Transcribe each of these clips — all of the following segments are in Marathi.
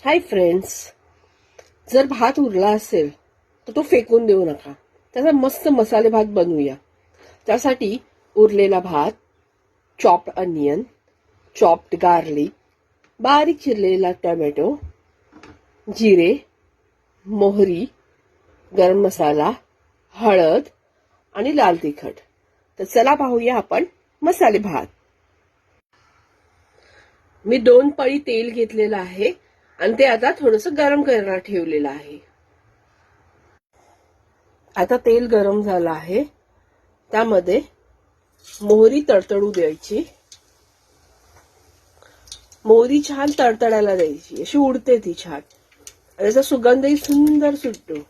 हाय फ्रेंड्स, जर भात उरला असेल तर तो फेकून देऊ नका. त्याचा मस्त मसाले भात बनवूया. त्यासाठी उरलेला भात, चॉप्ड अनियन, चॉप्ड गार्लिक, बारीक चिरलेला टोमॅटो, जिरे, मोहरी, गरम मसाला, हळद आणि लाल तिखट. तर चला पाहूया आपण मसाले भात. मी 2 पळी तेल घेतलेलं आहे आणि ते आता थोडंसं गरम करायला ठेवलेलं आहे. आता तेल गरम झालं आहे. त्यामध्ये मोहरी तडतडू द्यायची. मोहरी छान तडतडायला द्यायची, अशी उडते ती छान. त्याचा सुगंधही सुंदर सुटतो.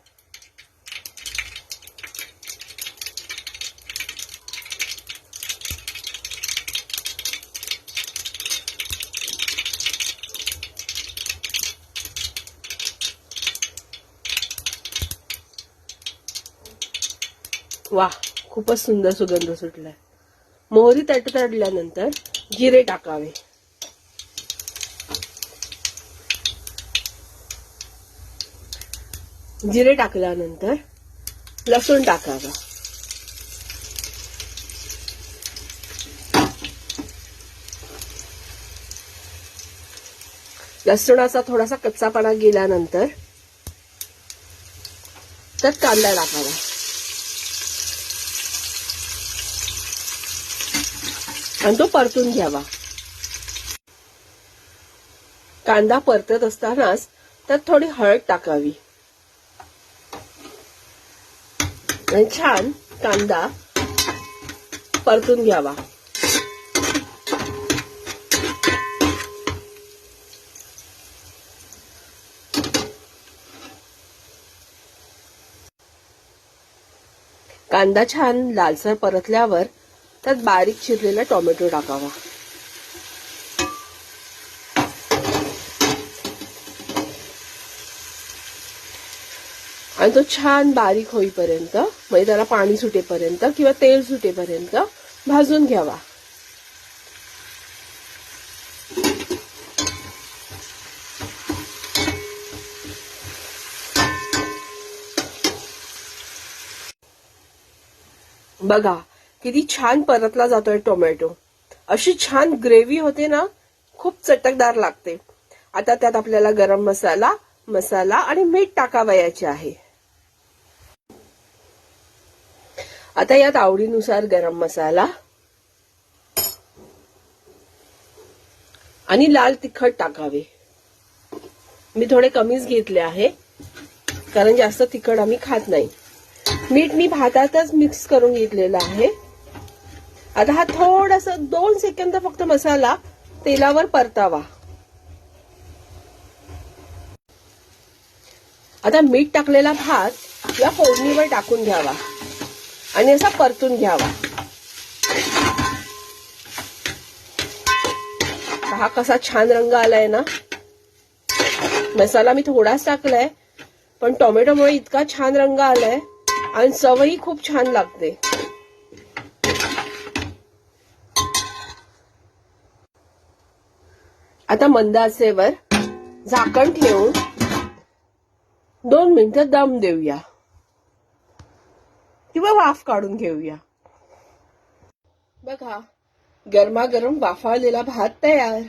वाह, खूपच सुंदर सुगंध सुटलाय. मोहरी तडतडल्यानंतर जिरे टाकावे. जिरे टाकल्यानंतर लसूण टाकावा. लसूणाचा थोडासा कच्चापणा गेल्यानंतर त्यात कांदा टाकावा. आणि तो परतून घ्यावा. कांदा परतत असतानाच त्यात थोडी हळद टाकावी आणि छान कांदा परतून घ्यावा. कांदा छान लालसर परतल्यावर त्यात बारीक चिरलेला टोमॅटो टाकावा. आणि तो छान बारीक होईपर्यंत, म्हणजे त्याला पाणी सुटेपर्यंत किंवा तेल सुटेपर्यंत भाजून घ्यावा. बघा किती छान परतला जातोय टोमॅटो. अशी छान ग्रेव्ही होते ना, खूप चटकदार लागते. आता त्यात आपल्याला गरम मसाला आणि मीठ टाकावयाचे आहे. आता यात आवडीनुसार गरम मसाला आणि लाल तिखट टाकावे. मी थोडे कमीच घेतले आहे, कारण जास्त तिखट आम्ही खात नाही. मीठ मी भातातच मिक्स करून घेतलेला आहे. आता हा थोडासा 2 सेकंद फक्त मसाला तेलावर परतावा. आता मीठ टाकलेला भात या फोडणीवर टाकून घ्यावा आणि असा परतून घ्यावा. हा कसा छान रंग आलाय ना. मसाला मी थोडाच टाकलाय, पण टोमॅटोमुळे इतका छान रंग आलाय आणि चवही खूप छान लागते. आता मंद आचेवर झाकण ठेवून 2 मिनिटं दम देऊया किंवा वाफ काढून घेऊया. बघा, गरमागरम वाफाळलेला भात तयार.